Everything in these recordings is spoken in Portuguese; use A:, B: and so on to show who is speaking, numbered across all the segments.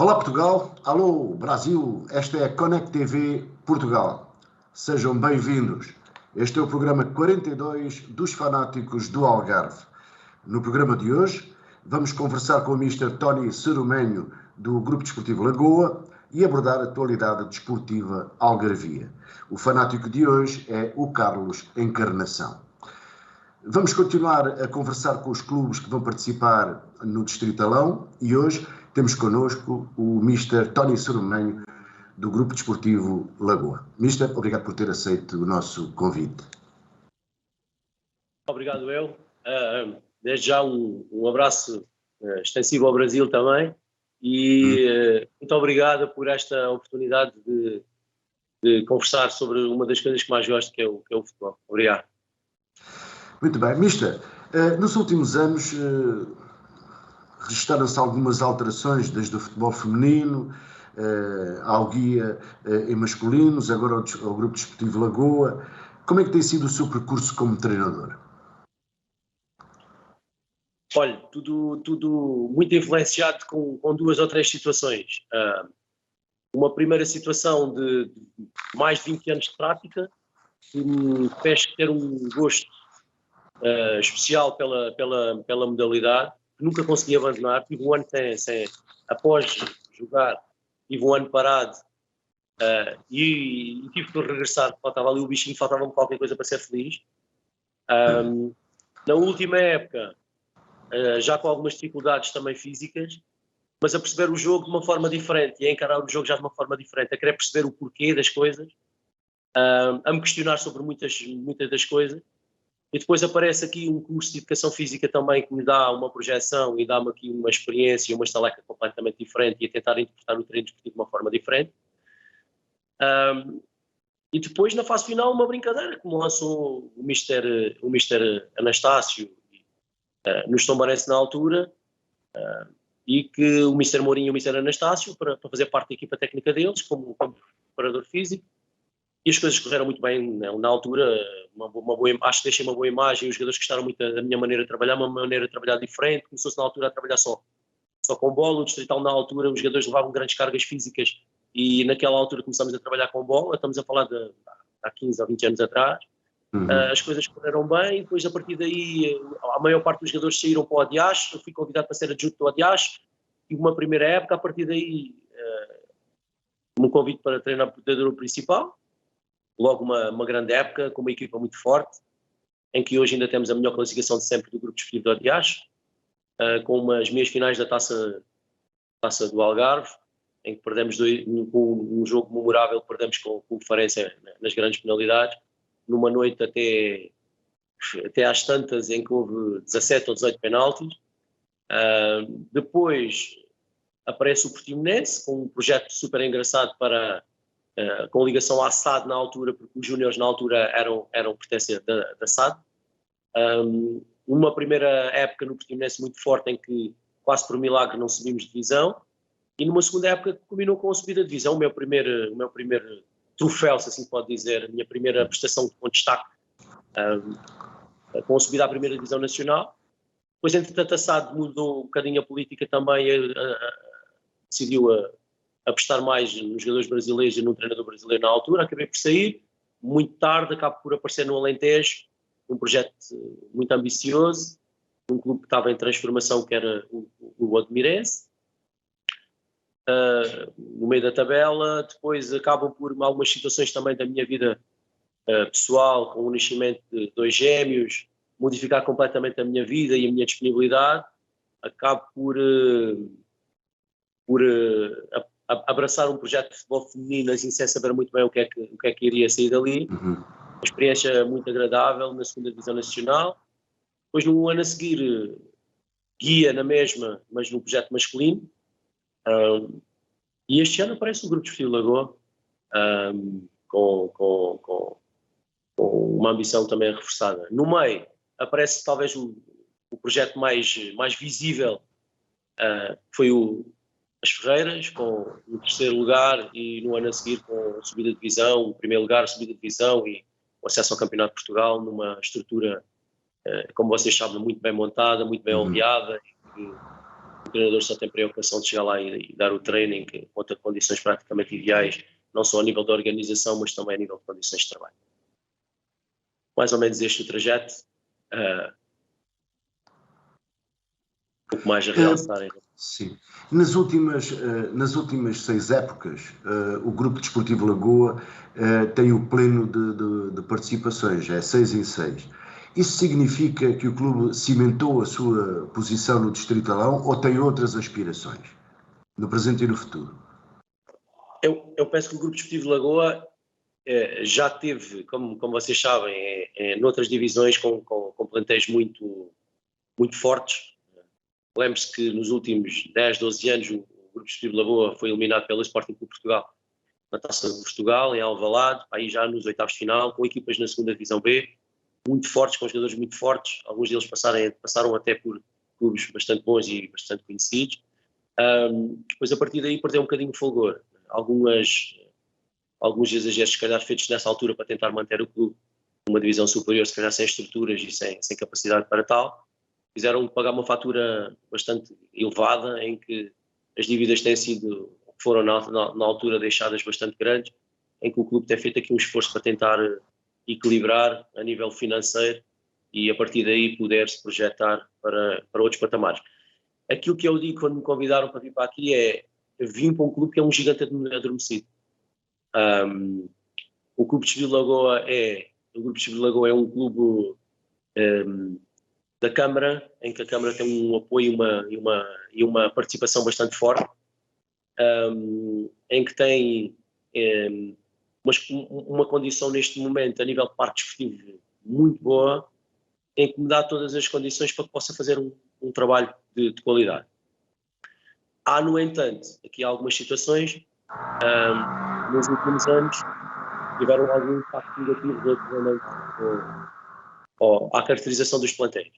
A: Olá Portugal, alô Brasil, esta é a Connect TV Portugal. Sejam bem-vindos. Este é o programa 42 dos Fanáticos do Algarve. No programa de hoje vamos conversar com o Mr. Tony Cerumenho do Grupo Desportivo Lagoa e abordar a atualidade desportiva algarvia. O fanático de hoje é o Carlos Encarnação. Vamos continuar a conversar com os clubes que vão participar no Distritalão e hoje temos connosco o Mr. Tony Cerumenho do Grupo Desportivo Lagoa. Mister, obrigado por ter aceito o nosso convite.
B: Obrigado eu. Desde já um abraço extensivo ao Brasil também e muito obrigado por esta oportunidade de conversar sobre uma das coisas que mais gosto, que é o futebol. Obrigado.
A: Muito bem. Mister, nos últimos anos registaram-se algumas alterações, desde o futebol feminino ao guia em masculinos, agora ao Grupo Desportivo Lagoa. Como é que tem sido o seu percurso como treinador?
B: Olha, tudo muito influenciado com duas ou três situações. Uma primeira situação de mais de 20 anos de prática, que me fez ter um gosto especial pela modalidade, que nunca consegui abandonar. Tive um ano após jogar, tive um ano parado e tive que regressar, faltava ali o bichinho, faltava-me qualquer coisa para ser feliz. Na última época, já com algumas dificuldades também físicas, mas a perceber o jogo de uma forma diferente e a encarar o jogo já de uma forma diferente, a querer perceber o porquê das coisas, a me questionar sobre muitas das coisas. E depois aparece aqui um curso de Educação Física também que me dá uma projeção e dá-me aqui uma experiência, uma estaleca completamente diferente e a tentar interpretar o treino desportivo de uma forma diferente. E depois, na fase final, uma brincadeira que me lançou o Mr. Anastácio nos Tombarense na altura e que o Mr. Mourinho e o Mr. Anastácio para fazer parte da equipa técnica deles como preparador físico. E as coisas correram muito bem na altura, acho que deixei uma boa imagem, os jogadores gostaram muito da minha maneira de trabalhar, uma maneira de trabalhar diferente, começou-se na altura a trabalhar só com bola, o Distrital na altura, os jogadores levavam grandes cargas físicas e naquela altura começamos a trabalhar com bola, estamos a falar de há 15 ou 20 anos atrás, as coisas correram bem, e depois a partir daí a maior parte dos jogadores saíram para o Odiacho, eu fui convidado para ser adjunto do Odiacho, tive uma primeira época, a partir daí um convite para treinar o treinador principal, logo uma grande época, com uma equipa muito forte, em que hoje ainda temos a melhor classificação de sempre do Grupo Desportivo do Odiacho, com umas meias finais da taça do Algarve, em que perdemos um jogo memorável, perdemos com o Farense nas grandes penalidades, numa noite até às tantas em que houve 17 ou 18 penaltis. Depois aparece o Portimonense, com um projeto super engraçado com ligação à SAD na altura, porque os júniores na altura eram pertencentes da SAD. Uma primeira época no Portimonense muito forte, em que quase por milagre não subimos de divisão, e numa segunda época que combinou com a subida de divisão, o meu primeiro troféu, se assim pode dizer, a minha primeira prestação com destaque, com a subida à primeira divisão nacional. Depois, entretanto, a SAD mudou um bocadinho a política também, decidiu apostar mais nos jogadores brasileiros e no treinador brasileiro na altura. Acabei por sair, muito tarde, acabo por aparecer no Alentejo, um projeto muito ambicioso, um clube que estava em transformação, que era o Odmirense, no meio da tabela. Depois acabam por algumas situações também da minha vida pessoal, com o nascimento de 2 gêmeos, modificar completamente a minha vida e a minha disponibilidade. Acabo por abraçar um projeto de futebol feminino, assim, sem saber muito bem o que é que iria sair dali. Uma experiência muito agradável na segunda divisão nacional. Depois, no ano a seguir, guia na mesma, mas no projeto masculino. E este ano aparece o Grupo Desportivo Lagoa, com uma ambição também reforçada. No meio, aparece talvez o projeto mais visível, foi as Ferreiras, com o 3º lugar, e no ano a seguir com a subida de divisão, o 1º lugar, a subida de divisão e o acesso ao Campeonato de Portugal, numa estrutura, como vocês sabem, muito bem montada, muito bem oleada, O treinador só tem preocupação de chegar lá e dar o training contra condições praticamente ideais, não só a nível da organização, mas também a nível de condições de trabalho. Mais ou menos este o trajeto. Um pouco mais a realçar.
A: Sim. Nas últimas 6 épocas, o Grupo Desportivo Lagoa tem o pleno de participações, é 6 em 6. Isso significa que o clube cimentou a sua posição no Distritalão ou tem outras aspirações, no presente e no futuro?
B: Eu penso que o Grupo Desportivo Lagoa já teve, como vocês sabem, noutras divisões com plantéis muito, muito fortes. Lembre-se que nos últimos 10, 12 anos o Grupo Desportivo Lagoa foi eliminado pelo Sporting Clube Portugal na Taça de Portugal, em Alvalade, aí já nos oitavos de final, com equipas na segunda divisão B, muito fortes, com jogadores muito fortes, alguns deles passaram até por clubes bastante bons e bastante conhecidos. Depois, a partir daí, perdeu um bocadinho de fulgor. Alguns exageros, se calhar, feitos nessa altura para tentar manter o clube numa divisão superior, se calhar sem estruturas e sem capacidade para tal, fizeram pagar uma fatura bastante elevada, em que as dívidas foram na altura deixadas bastante grandes, em que o clube tem feito aqui um esforço para tentar equilibrar a nível financeiro e a partir daí poder-se projetar para outros patamares. Aquilo que eu digo quando me convidaram para vir para aqui é: vim para um clube que é um gigante adormecido. O Clube de Desportivo de Lagoa é um clube da Câmara, em que a Câmara tem um apoio e uma participação bastante forte, em que tem uma condição neste momento a nível de parque desportivo muito boa, em que me dá todas as condições para que possa fazer um trabalho de qualidade. Há, no entanto, aqui algumas situações, nos últimos anos, tiveram algum impacto negativo relativamente à caracterização dos plantéis.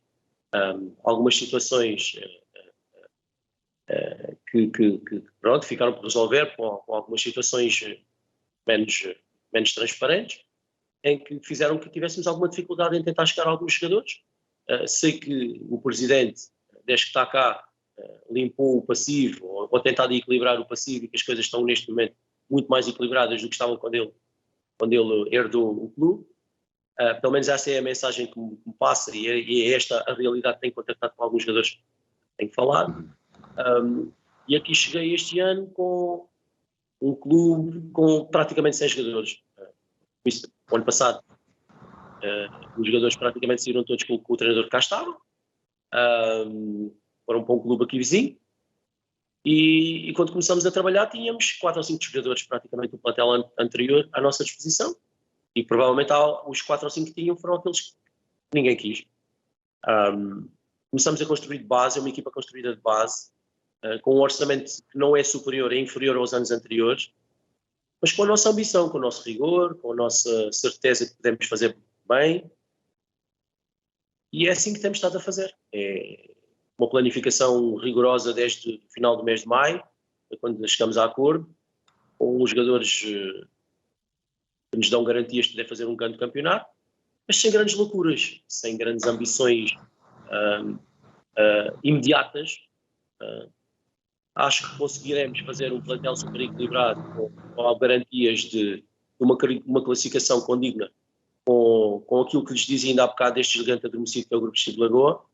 B: Algumas situações que pronto, ficaram por resolver, com algumas situações menos transparentes, em que fizeram que tivéssemos alguma dificuldade em tentar chegar a alguns jogadores. Sei que o presidente, desde que está cá, limpou o passivo, ou tentado equilibrar o passivo, e que as coisas estão neste momento muito mais equilibradas do que estavam quando ele herdou o clube. Pelo menos essa é a mensagem que me passa, e é esta a realidade que tenho contactado com alguns jogadores que tenho falado. E aqui cheguei este ano com um clube com praticamente 100 jogadores. O ano passado os jogadores praticamente saíram todos com o treinador que cá estava. Foram para um clube aqui vizinho. E quando começamos a trabalhar tínhamos 4 ou 5 jogadores praticamente do plantel anterior à nossa disposição. E provavelmente os 4 ou 5 que tinham foram aqueles que ninguém quis. Começamos a construir de base, é uma equipa construída de base, com um orçamento que não é superior, é inferior aos anos anteriores, mas com a nossa ambição, com o nosso rigor, com a nossa certeza que podemos fazer bem. E é assim que temos estado a fazer. É uma planificação rigorosa desde o final do mês de maio, quando chegamos a acordo, com os jogadores que nos dão garantias de poder fazer um grande campeonato, mas sem grandes loucuras, sem grandes ambições imediatas. Acho que conseguiremos fazer um plantel super equilibrado, com garantias de uma classificação condigna com aquilo que lhes dizia ainda há bocado deste gigante adormecido que é o Grupo Desportivo de Lagoa,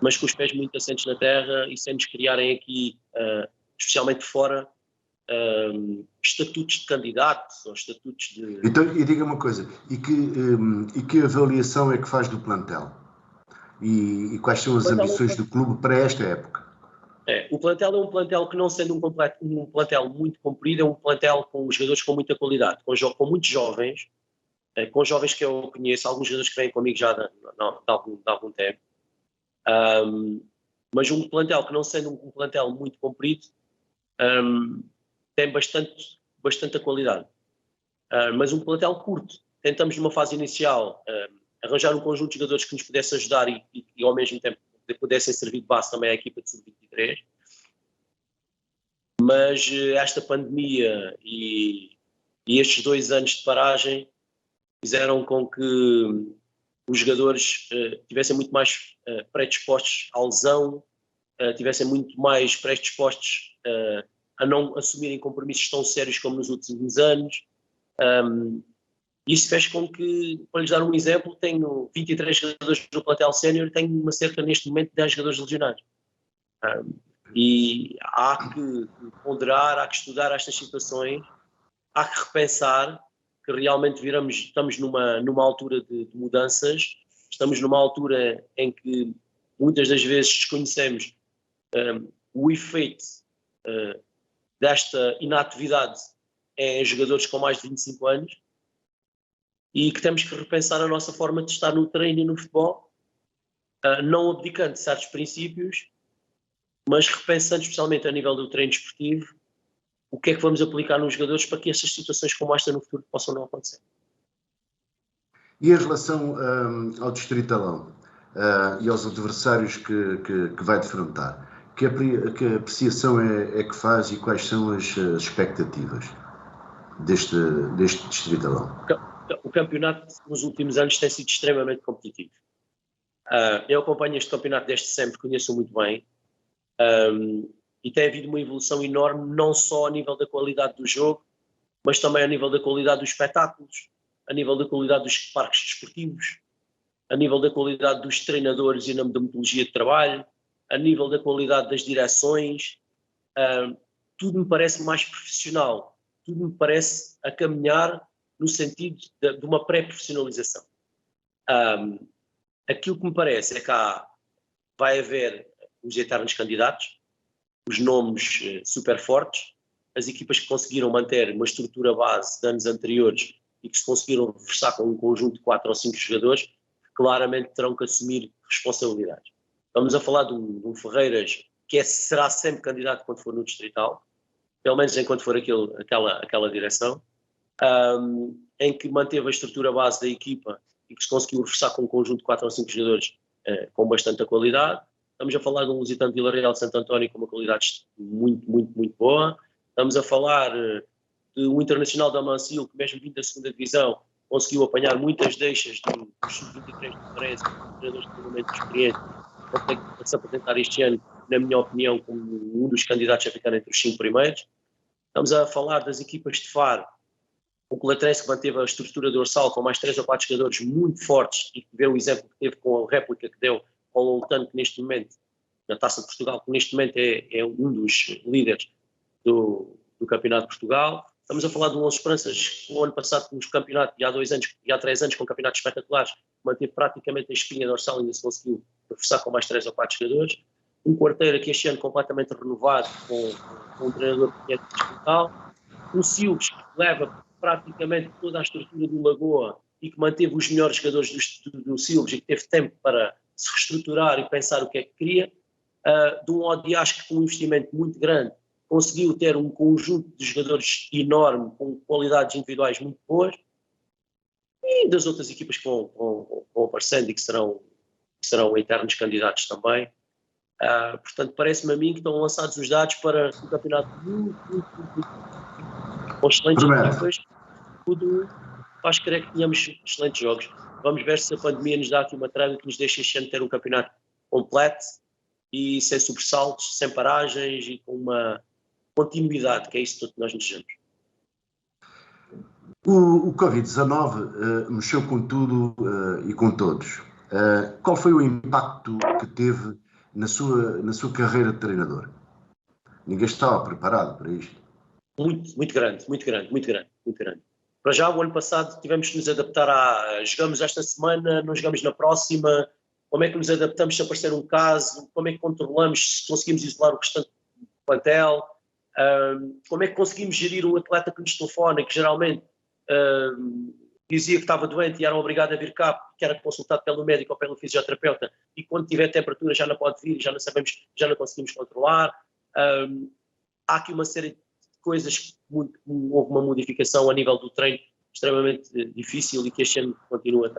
B: mas com os pés muito assentes na terra e sem nos criarem aqui, especialmente fora, estatutos de candidatos ou estatutos de...
A: Então, e diga uma coisa, e que avaliação é que faz do plantel? E quais são as ambições do clube para esta época?
B: O plantel é um plantel que, não sendo um plantel muito comprido, é um plantel com jogadores com muita qualidade, com muitos jovens, com jovens que eu conheço, alguns jogadores que vêm comigo já de algum tempo, mas um plantel que, não sendo um plantel muito comprido, tem bastante qualidade, mas um plantel curto. Tentamos numa fase inicial arranjar um conjunto de jogadores que nos pudesse ajudar e ao mesmo tempo pudessem servir de base também à equipa de sub-23, mas esta pandemia e estes 2 anos de paragem fizeram com que os jogadores estivessem muito mais predispostos à lesão tivessem muito mais predispostos a não assumirem compromissos tão sérios como nos últimos anos. Isso fez com que, para lhes dar um exemplo, tenho 23 jogadores no plantel sénior e tenho cerca neste momento de 10 jogadores legionários. E há que ponderar, há que estudar estas situações, há que repensar que realmente estamos numa altura de mudanças, estamos numa altura em que muitas das vezes desconhecemos o efeito desta inatividade em jogadores com mais de 25 anos e que temos que repensar a nossa forma de estar no treino e no futebol, não abdicando de certos princípios, mas repensando especialmente a nível do treino desportivo o que é que vamos aplicar nos jogadores para que essas situações como esta no futuro possam não acontecer.
A: E em relação ao Distritalão e aos adversários que vai defrontar, que apreciação é que faz e quais são as expectativas deste Distritalão?
B: O campeonato nos últimos anos tem sido extremamente competitivo. Eu acompanho este campeonato desde sempre, conheço muito bem, e tem havido uma evolução enorme, não só a nível da qualidade do jogo, mas também a nível da qualidade dos espetáculos, a nível da qualidade dos parques desportivos, a nível da qualidade dos treinadores e da metodologia de trabalho, a nível da qualidade das direções. Tudo me parece mais profissional, tudo me parece a caminhar no sentido de uma pré-profissionalização. Aquilo que me parece é que vai haver os eternos candidatos, os nomes super fortes, as equipas que conseguiram manter uma estrutura base de anos anteriores e que se conseguiram reforçar com um conjunto de 4 ou 5 jogadores, claramente terão que assumir responsabilidades. Estamos a falar de um Ferreiras que será sempre candidato quando for no Distrital, pelo menos enquanto for aquela direção, em que manteve a estrutura base da equipa e que se conseguiu reforçar com um conjunto de 4 ou 5 jogadores com bastante qualidade. Estamos a falar de um Lusitano de Vila Real de Santo António com uma qualidade muito, muito, muito boa. Estamos a falar de um Internacional da Mancil que, mesmo vindo da segunda divisão, conseguiu apanhar muitas deixas dos sub-23 de Farense, treinadores extremamente experientes, consegue se apresentar este ano, na minha opinião, como um dos candidatos a ficar entre os 5 primeiros. Estamos a falar das equipas de Faro, o Colatrense que manteve a estrutura dorsal com mais 3 ou 4 jogadores muito fortes e que deu o exemplo que teve com a réplica que deu com o Loutano, que neste momento, na Taça de Portugal, que neste momento é um dos líderes do Campeonato de Portugal. Estamos a falar de um 11 Esperanças, que o ano passado nos campeonatos, e há 3 anos com campeonatos espetaculares, manteve praticamente a espinha dorsal e ainda se conseguiu reforçar com mais 3 ou 4 jogadores. Um Quarteira que este ano completamente renovado, com um treinador que é digital. Um Silves que leva praticamente toda a estrutura do Lagoa e que manteve os melhores jogadores do Silves e que teve tempo para se reestruturar e pensar o que é que queria. De um Odias que com um investimento muito grande conseguiu ter um conjunto de jogadores enorme, com qualidades individuais muito boas, e das outras equipas que vão aparecendo e que serão eternos candidatos também. Portanto, parece-me a mim que estão lançados os dados para um campeonato muito com excelentes equipas. Tudo faz crer que tenhamos excelentes jogos. Vamos ver se a pandemia nos dá aqui uma trava que nos deixa este ano ter um campeonato completo e sem sobressaltos, sem paragens e com uma continuidade, que é isso tudo que nós desejamos.
A: O Covid-19 mexeu com tudo e com todos. Qual foi o impacto que teve na sua carreira de treinador? Ninguém estava preparado para isto.
B: Muito grande. Para já, o ano passado tivemos que nos adaptar jogamos esta semana, não jogamos na próxima, como é que nos adaptamos se aparecer um caso, como é que controlamos, se conseguimos isolar o restante do plantel, como é que conseguimos gerir o atleta que nos telefona, que geralmente dizia que estava doente e era obrigado a vir cá, que era consultado pelo médico ou pelo fisioterapeuta, e quando tiver temperatura já não pode vir, já não conseguimos controlar. Há aqui uma série de coisas que houve uma modificação a nível do treino extremamente difícil e que este ano continua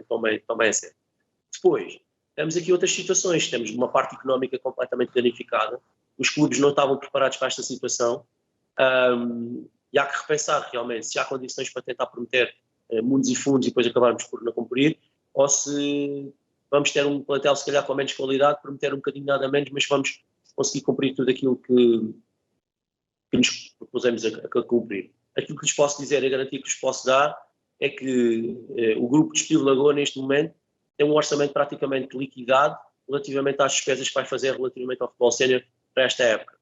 B: também a ser. Depois, temos aqui outras situações, temos uma parte económica completamente danificada, os clubes não estavam preparados para esta situação, e há que repensar realmente se há condições para tentar prometer mundos e fundos e depois acabarmos por não cumprir, ou se vamos ter um plantel se calhar com menos qualidade, prometer um bocadinho nada menos, mas vamos conseguir cumprir tudo aquilo que nos propusemos a cumprir. Aquilo que lhes posso dizer, a garantia que lhes posso dar, é que o grupo de Desportivo Lagoa, neste momento, tem um orçamento praticamente liquidado relativamente às despesas que vai fazer relativamente ao futebol sénior para esta época.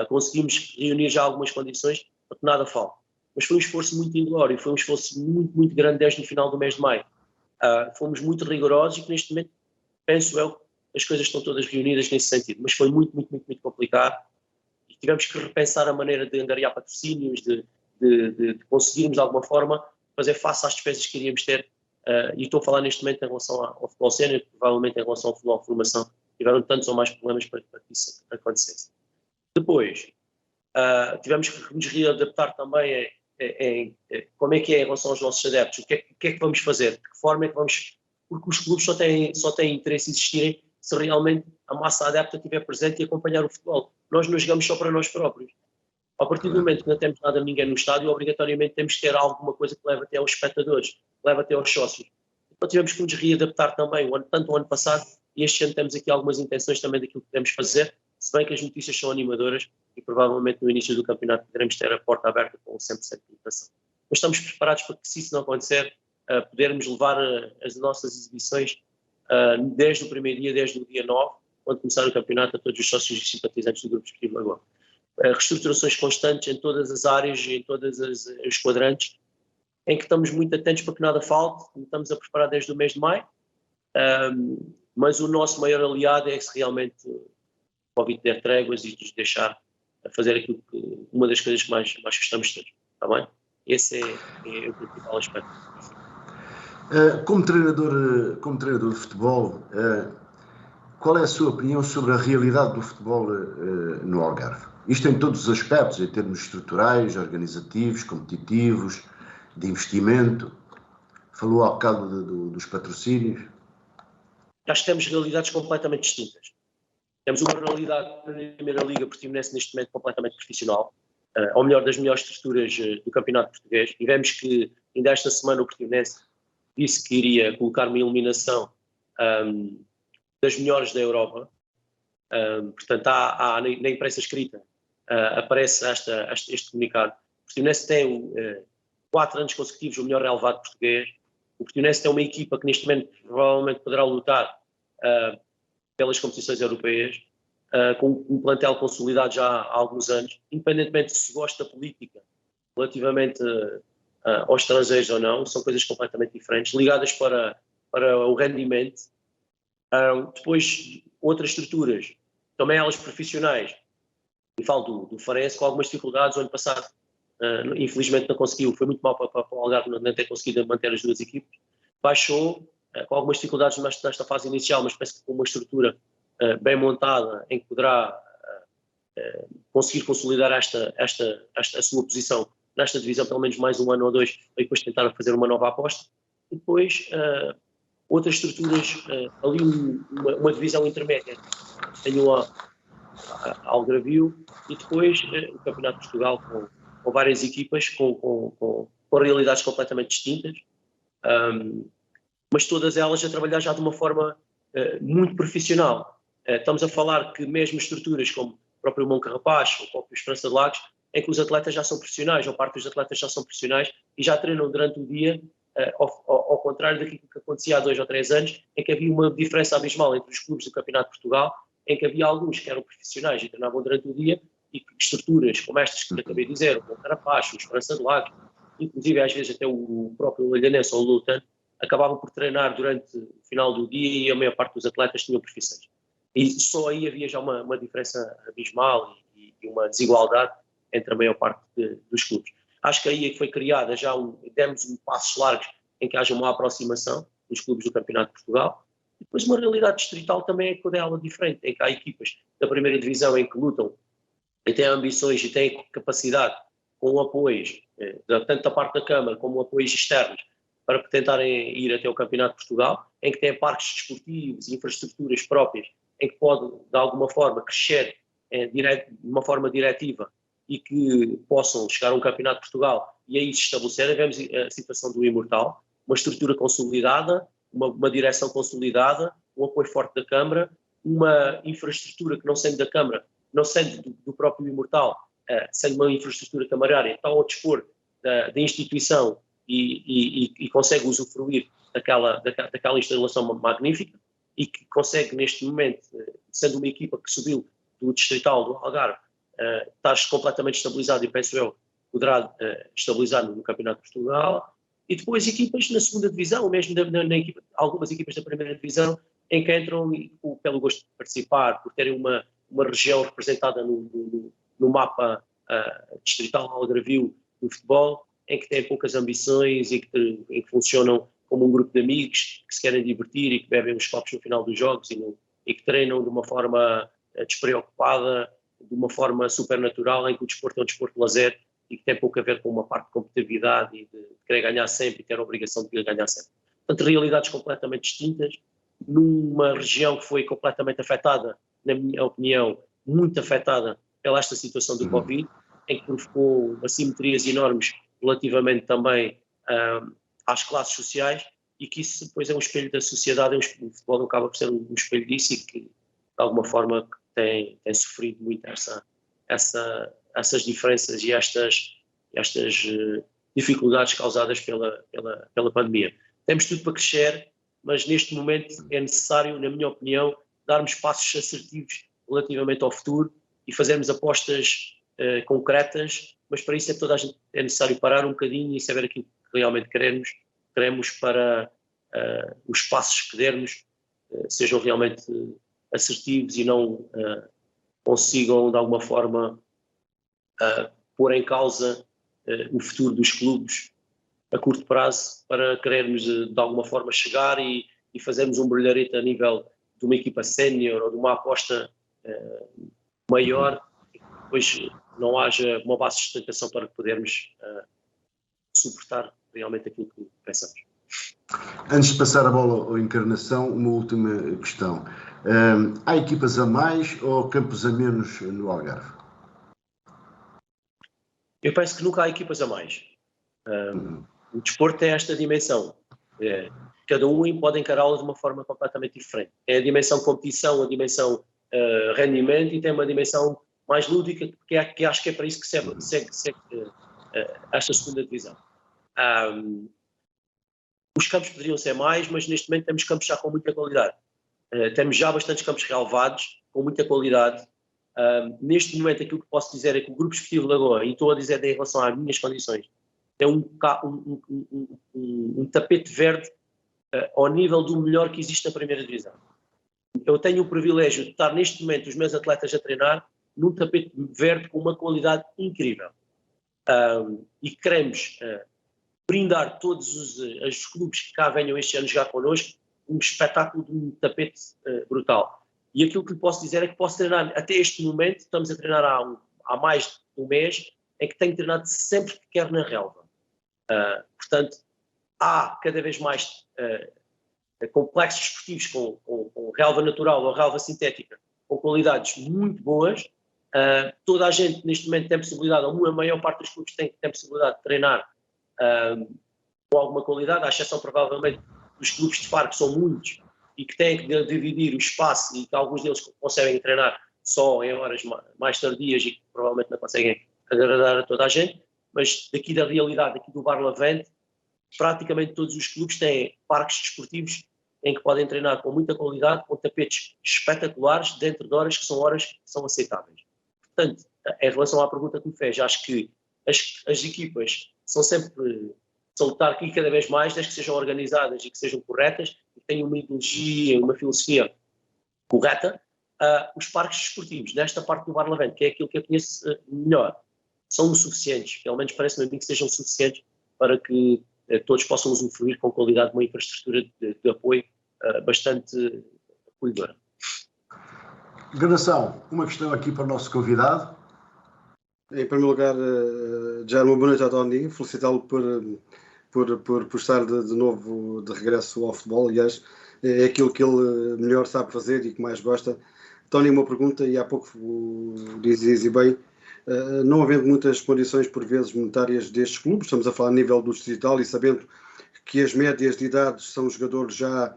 B: Conseguimos reunir já algumas condições para que nada falte. Mas foi um esforço muito indolor e foi um esforço muito, muito grande desde o final do mês de maio. Fomos muito rigorosos e que neste momento, penso eu, as coisas estão todas reunidas nesse sentido. Mas foi muito, muito, muito, muito complicado e tivemos que repensar a maneira de angariar patrocínios, de conseguirmos de alguma forma fazer face às despesas que iríamos ter. E estou a falar neste momento em relação ao futebol sénior, provavelmente em relação ao futebol de formação, tiveram tantos ou mais problemas para que isso acontecesse. Depois, tivemos que nos readaptar também como é que é em relação aos nossos adeptos, o que é que vamos fazer, de que forma é que vamos, porque os clubes só têm interesse em existirem se realmente a massa adepta estiver presente e acompanhar o futebol. Nós não jogamos só para nós próprios. A partir do momento que não temos nada de ninguém no estádio, obrigatoriamente temos que ter alguma coisa que leve até aos espectadores, que leve até aos sócios. Então tivemos que nos readaptar também, tanto o ano passado, e este ano temos aqui algumas intenções também daquilo que podemos fazer, se bem que as notícias são animadoras e provavelmente no início do campeonato poderemos ter a porta aberta com 100% de lotação. Mas estamos preparados para que, se isso não acontecer, podermos levar as nossas exibições desde o primeiro dia, desde o dia 9, quando começar o campeonato, a todos os sócios e simpatizantes do Grupo Desportivo Lagoa. Reestruturações constantes em todas as áreas e em todos os quadrantes, em que estamos muito atentos para que nada falte, estamos a preparar desde o mês de maio, mas o nosso maior aliado é que se realmente o Covid der tréguas e nos deixar fazer aquilo que, uma das coisas que mais gostamos todos, está bem? Esse é o principal aspecto.
A: Como treinador de futebol, qual é a sua opinião sobre a realidade do futebol no Algarve? Isto em todos os aspectos, em termos estruturais, organizativos, competitivos, de investimento. Falou há bocado dos patrocínios.
B: Acho que temos realidades completamente distintas. Temos uma realidade da Primeira Liga Portimonense neste momento completamente profissional, ao melhor das melhores estruturas do campeonato português. E vemos que ainda esta semana o Portimonense disse que iria colocar uma eliminação das melhores da Europa. Portanto, na imprensa escrita aparece este comunicado. O Portimonense tem 4 anos consecutivos o melhor relevado português. O Portimonense tem uma equipa que neste momento provavelmente poderá lutar pelas competições europeias, com um plantel consolidado já há alguns anos, independentemente se gosta da política relativamente aos estrangeiros ou não, são coisas completamente diferentes, ligadas para o rendimento. Depois, outras estruturas, também elas profissionais, e falo do Farense, com algumas dificuldades. O ano passado, infelizmente, não conseguiu, foi muito mal para o Algarve não ter conseguido manter as duas equipes. Baixou, com algumas dificuldades nesta fase inicial, mas parece que com uma estrutura bem montada, em que poderá conseguir consolidar a sua posição nesta divisão, pelo menos mais um ano ou dois, e depois tentar fazer uma nova aposta. E depois, outras estruturas, ali uma divisão intermédia. Tenho a Algarvio e depois o Campeonato de Portugal com várias equipas, com realidades completamente distintas, mas todas elas a trabalhar já de uma forma muito profissional. Estamos a falar que mesmo estruturas como o próprio Moncarrapaz ou o próprio Esperança de Lagos, em que os atletas já são profissionais, ou parte dos atletas já são profissionais e já treinam durante o dia, ao contrário daquilo que acontecia há 2 ou 3 anos, em que havia uma diferença abismal entre os clubes do Campeonato de Portugal, em que havia alguns que eram profissionais e treinavam durante o dia, e que estruturas como estas que acabei de dizer, o Moncarrapaz, o Esperança de Lagos, inclusive às vezes até o próprio Olhanense ou o Luton, acabavam por treinar durante o final do dia e a maior parte dos atletas tinham profissões. E só aí havia já uma diferença abismal e uma desigualdade entre a maior parte dos clubes. Acho que aí é que foi criada demos passos largos em que haja uma aproximação dos clubes do Campeonato de Portugal. E depois uma realidade distrital também é toda ela diferente, em que há equipas da primeira divisão em que lutam e têm ambições e têm capacidade, com apoios, tanto da parte da Câmara como apoios externos, para tentarem ir até o Campeonato de Portugal, em que têm parques desportivos e infraestruturas próprias, em que pode, de alguma forma, crescer de uma forma diretiva e que possam chegar a um Campeonato de Portugal e aí se estabelecer. Vemos a situação do Imortal, uma estrutura consolidada, uma direção consolidada, um apoio forte da Câmara, uma infraestrutura que, não sendo da Câmara, não sendo do próprio Imortal, sendo uma infraestrutura camarária, está ao dispor da instituição e consegue usufruir daquela instalação magnífica, e que consegue neste momento, sendo uma equipa que subiu do Distrital do Algarve, está completamente estabilizado e penso eu poderá estabilizar no Campeonato de Portugal. E depois equipas na segunda divisão, mesmo algumas equipas da primeira divisão, em que entram pelo gosto de participar, por terem uma região representada no mapa distrital algarvio do futebol, em que têm poucas ambições e em que funcionam como um grupo de amigos que se querem divertir e que bebem uns copos no final dos jogos e que treinam de uma forma despreocupada, de uma forma supernatural, em que o desporto é um desporto de lazer e que tem pouco a ver com uma parte de competitividade e de querer ganhar sempre e ter a obrigação de querer ganhar sempre. Portanto, realidades completamente distintas, numa região que foi completamente afetada, na minha opinião, muito afetada pela esta situação do Covid, em que provocou assimetrias enormes relativamente também às classes sociais, e que isso depois é um espelho da sociedade, o futebol não acaba por ser um espelho disso, e que de alguma forma tem sofrido muito essas diferenças e estas dificuldades causadas pela pandemia. Temos tudo para crescer, mas neste momento é necessário, na minha opinião, darmos passos assertivos relativamente ao futuro e fazermos apostas concretas, mas para isso toda a gente é necessário parar um bocadinho e saber aquilo que realmente queremos para os passos que dermos sejam realmente assertivos e não consigam de alguma forma pôr em causa o futuro dos clubes a curto prazo, para querermos de alguma forma chegar e fazermos um brilharete a nível de uma equipa sénior ou de uma aposta maior, e depois não haja uma base de sustentação para podermos suportar realmente aquilo que pensamos.
A: Antes de passar a bola ao Encarnação, uma última questão. Há equipas a mais ou campos a menos no Algarve?
B: Eu penso que nunca há equipas a mais. O desporto tem esta dimensão. Cada um pode encará-la de uma forma completamente diferente. Tem a dimensão competição, a dimensão rendimento, e tem uma dimensão mais lúdica, que acho que é para isso que segue esta segunda divisão. Os campos poderiam ser mais, mas neste momento temos campos já com muita qualidade. Temos já bastantes campos relevados, com muita qualidade. Neste momento, aquilo que posso dizer é que o Grupo Esportivo Lagoa, e estou a dizer em relação às minhas condições, tem um tapete verde ao nível do melhor que existe na primeira divisão. Eu tenho o privilégio de estar neste momento os meus atletas a treinar num tapete verde com uma qualidade incrível. E queremos brindar todos os clubes que cá venham este ano jogar connosco um espetáculo de um tapete brutal. E aquilo que lhe posso dizer é que posso treinar, até este momento, estamos a treinar há mais de um mês, em que tenho treinado sempre que quero na relva. Portanto, há cada vez mais complexos esportivos com relva natural ou relva sintética, com qualidades muito boas. Toda a gente neste momento tem possibilidade, ou a maior parte dos clubes tem possibilidade de treinar com alguma qualidade, à exceção provavelmente dos clubes de Faro, que são muitos e que têm que dividir o espaço, e que alguns deles conseguem treinar só em horas mais tardias e que provavelmente não conseguem agradar a toda a gente. Mas daqui da realidade, aqui do Barlavento, praticamente todos os clubes têm parques desportivos em que podem treinar com muita qualidade, com tapetes espetaculares, dentro de horas que são aceitáveis. Portanto, em relação à pergunta que me fez, acho que as equipas são lutar aqui cada vez mais, desde que sejam organizadas e que sejam corretas, e que tenham uma ideologia, uma filosofia correta. Os parques desportivos, nesta parte do Barlavento, que é aquilo que eu conheço melhor, são suficientes, pelo menos parece-me a mim que sejam suficientes para que todos possam usufruir com qualidade de uma infraestrutura de apoio bastante acolhedora.
A: Encarnação, uma questão aqui para o nosso convidado.
C: Em primeiro lugar, já uma boa noite a Tony, felicitá-lo por estar de novo de regresso ao futebol. Aliás, é aquilo que ele melhor sabe fazer e que mais gosta. Tony, uma pergunta, e há pouco dizes bem, não havendo muitas condições por vezes monetárias destes clubes, estamos a falar a nível do distrital, e sabendo que as médias de idades são jogadores já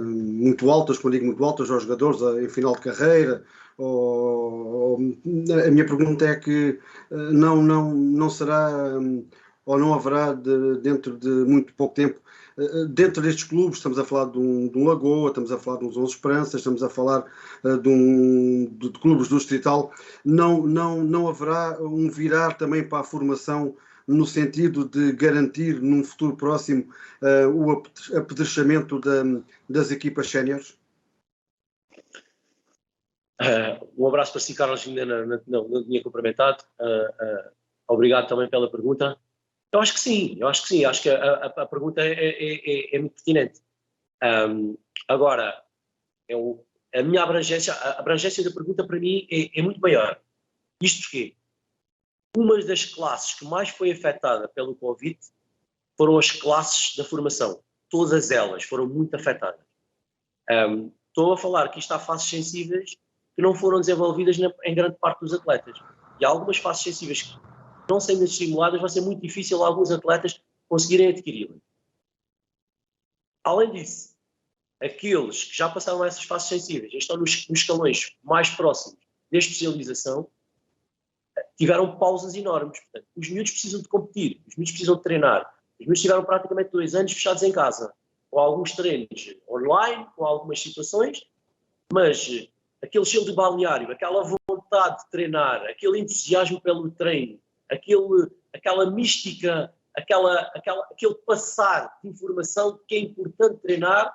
C: muito altas, quando digo muito altas, aos jogadores em final de carreira. A minha pergunta é que não será ou não haverá dentro de muito pouco tempo, dentro destes clubes, estamos a falar de um Lagoa, estamos a falar de uns 11 Esperanças, estamos a falar de clubes do Distrital, não haverá um virar também para a formação no sentido de garantir num futuro próximo o apedrechamento das equipas séniores?
B: Um abraço para si, Carlos, ainda não tinha cumprimentado. Obrigado também pela pergunta. Eu acho que sim, acho que a pergunta é muito pertinente. Agora, a minha abrangência, a abrangência da pergunta para mim é muito maior. Isto porque uma das classes que mais foi afetada pelo Covid foram as classes da formação. Todas elas foram muito afetadas. Estou a falar que isto há fases sensíveis que não foram desenvolvidas em grande parte dos atletas. E há algumas fases sensíveis que, não sendo estimuladas, vai ser muito difícil alguns atletas conseguirem adquiri-las. Além disso, aqueles que já passaram essas fases sensíveis e estão nos escalões mais próximos da especialização tiveram pausas enormes. Portanto, os miúdos precisam de competir, os miúdos precisam de treinar. Os miúdos tiveram praticamente 2 anos fechados em casa, com alguns treinos online, com algumas situações, mas aquele gelo de balneário, aquela vontade de treinar, aquele entusiasmo pelo treino, aquela mística, aquele passar de informação que é importante treinar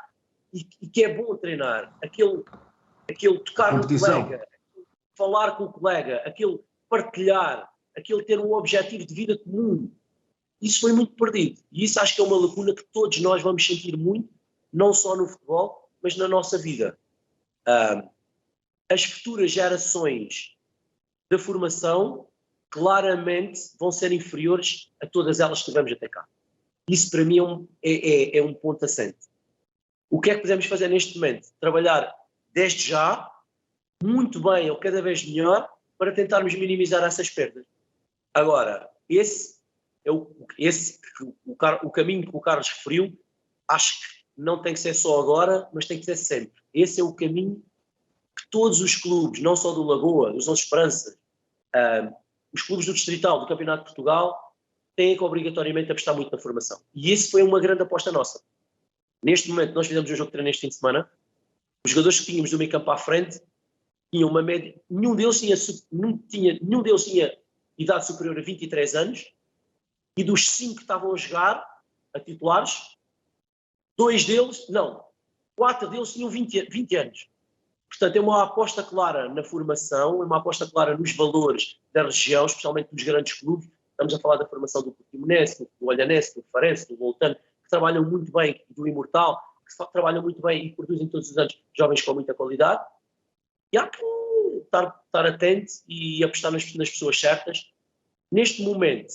B: e que é bom treinar, aquele tocar no colega, falar com o colega, aquele partilhar, aquele ter um objetivo de vida comum. Isso foi muito perdido. E isso acho que é uma lacuna que todos nós vamos sentir muito, não só no futebol, mas na nossa vida. As futuras gerações da formação claramente vão ser inferiores a todas elas que tivemos até cá. Isso para mim é um ponto assente. O que é que podemos fazer neste momento? Trabalhar desde já, muito bem ou cada vez melhor, para tentarmos minimizar essas perdas. Agora, esse é o caminho que o Carlos referiu, acho que não tem que ser só agora, mas tem que ser sempre. Esse é o caminho que todos os clubes, não só do Lagoa, dos 11 Esperanças, os clubes do Distrital, do Campeonato de Portugal, têm que obrigatoriamente apostar muito na formação. E isso foi uma grande aposta nossa. Neste momento, nós fizemos um jogo de treino este fim de semana, os jogadores que tínhamos do meio campo à frente tinham uma média, nenhum deles tinha idade superior a 23 anos, e dos 5 que estavam a jogar, a titulares, 4 deles tinham 20 anos. Portanto, é uma aposta clara na formação, é uma aposta clara nos valores da região, especialmente dos grandes clubes. Estamos a falar da formação do Portimonense, do Olhanense, do Farense, do Voltano, que trabalham muito bem, do Imortal, que trabalham muito bem e produzem todos os anos jovens com muita qualidade. E há que estar atento e apostar nas pessoas certas. Neste momento,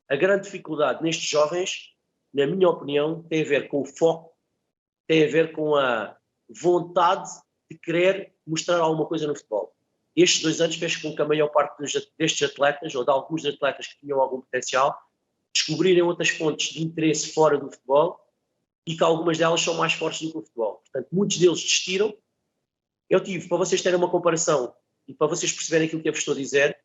B: a grande dificuldade nestes jovens, na minha opinião, tem a ver com o foco, tem a ver com a vontade de querer mostrar alguma coisa no futebol. Estes 2 anos fez com que a maior parte destes atletas, ou de alguns atletas que tinham algum potencial, descobrirem outras fontes de interesse fora do futebol e que algumas delas são mais fortes do que o futebol. Portanto, muitos deles desistiram. Eu tive, para vocês terem uma comparação e para vocês perceberem aquilo que eu vos estou a dizer,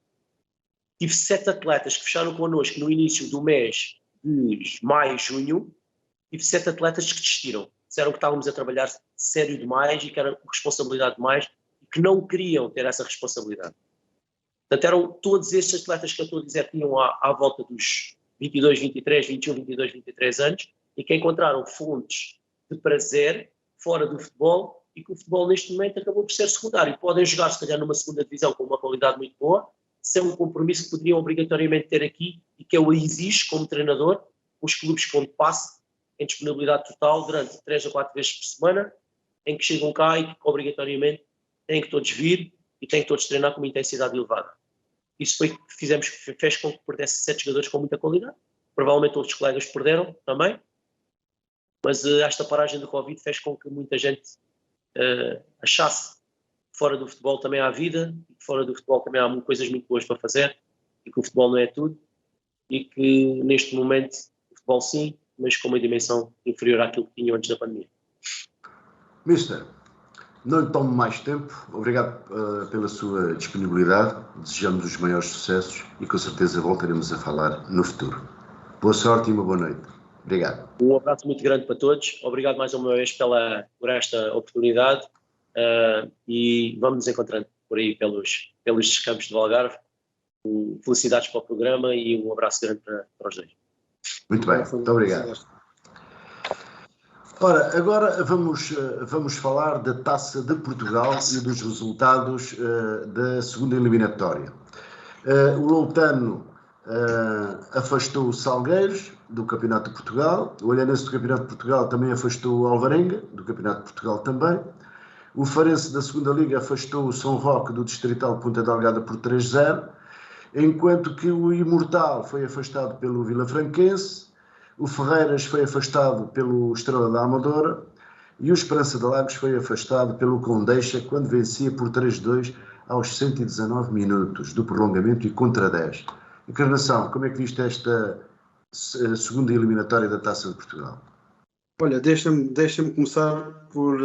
B: tive 7 atletas que fecharam connosco no início do mês de maio, junho, tive 7 atletas que desistiram. Disseram que estávamos a trabalhar sério demais e que era responsabilidade demais e que não queriam ter essa responsabilidade. Portanto, eram todos estes atletas que eu estou a dizer que tinham à volta dos 22, 23, 21, 22, 23 anos e que encontraram fontes de prazer fora do futebol e que o futebol neste momento acabou por ser secundário. Podem jogar, se calhar, numa segunda divisão com uma qualidade muito boa, sem um compromisso que poderiam obrigatoriamente ter aqui e que eu exijo como treinador, os clubes com passe em disponibilidade total durante 3 a 4 vezes por semana, em que chegam cá e que obrigatoriamente têm que todos vir e têm que todos treinar com uma intensidade elevada. Isso foi o que fez com que perdesse 7 jogadores com muita qualidade. Provavelmente outros colegas perderam também, mas esta paragem do Covid fez com que muita gente achasse que fora do futebol também há vida, e que fora do futebol também há coisas muito boas para fazer, e que o futebol não é tudo, e que neste momento o futebol sim, mas com uma dimensão inferior àquilo que tinham antes da pandemia.
A: Mister, não lhe tomo mais tempo. Obrigado pela sua disponibilidade. Desejamos os maiores sucessos e com certeza voltaremos a falar no futuro. Boa sorte e uma boa noite. Obrigado.
B: Um abraço muito grande para todos. Obrigado mais uma vez por esta oportunidade e vamos nos encontrando por aí pelos campos do Algarve. Felicidades para o programa e um abraço grande para os dois.
A: Muito bem, muito obrigado. Ora, agora vamos falar da Taça de Portugal e dos resultados da segunda eliminatória. O Loutano afastou o Salgueiros do Campeonato de Portugal, o Olhanense do Campeonato de Portugal também afastou o Alvarenga do Campeonato de Portugal também, o Farense da segunda Liga afastou o São Roque do Distrital de Ponta Delgada por 3-0, enquanto que o Imortal foi afastado pelo Vilafranquense, o Ferreiras foi afastado pelo Estrela da Amadora e o Esperança de Lagos foi afastado pelo Condeixa quando vencia por 3-2 aos 119 minutos do prolongamento e contra 10. Encarnação, como é que viste esta segunda eliminatória da Taça de Portugal?
C: Olha, deixa-me começar por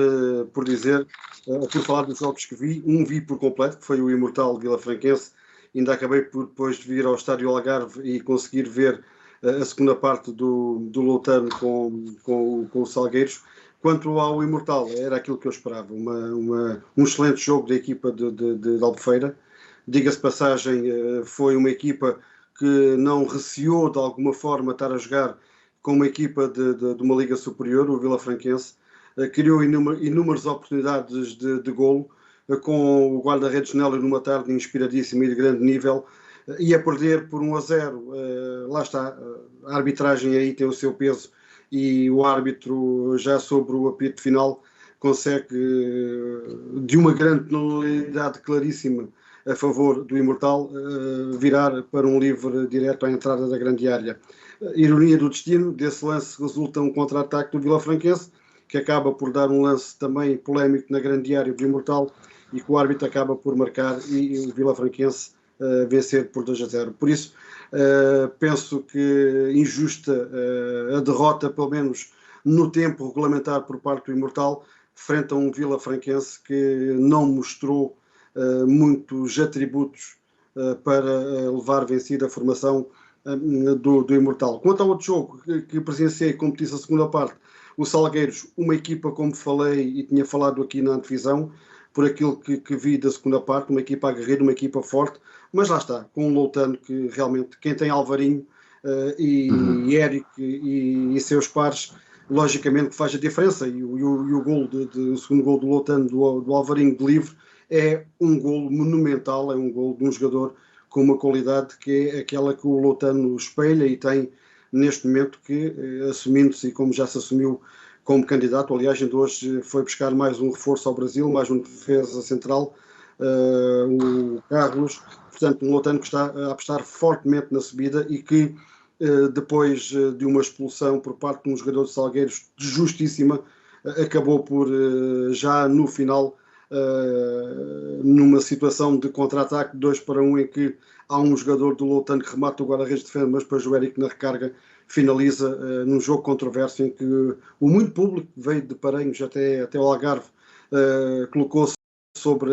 C: dizer, por falar dos jogos que vi. Um vi por completo, que foi o Imortal Vilafranquense. Ainda acabei por depois de vir ao Estádio Algarve e conseguir ver a segunda parte do Loutano com o Salgueiros. Quanto ao Imortal, era aquilo que eu esperava, um excelente jogo da equipa de Albufeira. Diga-se passagem, foi uma equipa que não receou de alguma forma estar a jogar com uma equipa de uma liga superior, o Vilafranquense. Criou inúmeras oportunidades de golo, com o guarda-redes Nélio numa tarde inspiradíssima e de grande nível, e a perder por 1-0. Lá está, a arbitragem aí tem o seu peso e o árbitro, já sobre o apito final, consegue, de uma grande penalidade claríssima a favor do Imortal, virar para um livre direto à entrada da grande área. Ironia do destino, desse lance resulta um contra-ataque do Vilafranquense, que acaba por dar um lance também polémico na grande área do Imortal e que o árbitro acaba por marcar e o Vilafranquense vencer por 2-0. Por isso, penso que injusta a derrota, pelo menos no tempo regulamentar por parte do Imortal, frente a um Vilafranquense que não mostrou muitos atributos para levar vencida a formação do Imortal. Quanto ao outro jogo que presenciei, como disse a segunda parte, o Salgueiros, uma equipa, como falei e tinha falado aqui na antevisão, por aquilo que vi da segunda parte, uma equipa aguerrida, uma equipa forte, mas lá está, com um Loutano que realmente, quem tem Alvarinho e Érico e seus pares, logicamente que faz a diferença, e o segundo gol do Loutano, do Alvarinho de livre, é um golo monumental, é um golo de um jogador com uma qualidade que é aquela que o Loutano espelha e tem neste momento, que assumindo-se, e como já se assumiu como candidato, aliás, ainda hoje foi buscar mais um reforço ao Brasil, mais um defesa central, o Carlos, portanto um Loutano que está a apostar fortemente na subida e que depois de uma expulsão por parte de um jogador de Salgueiros justíssima, acabou por já no final, numa situação de contra-ataque 2-1, em que há um jogador do Loutano que remata o guarda-redes de defesa, mas depois o Érico na recarga finaliza num jogo controverso em que o muito público veio de Paranhos até o Algarve, colocou-se sobre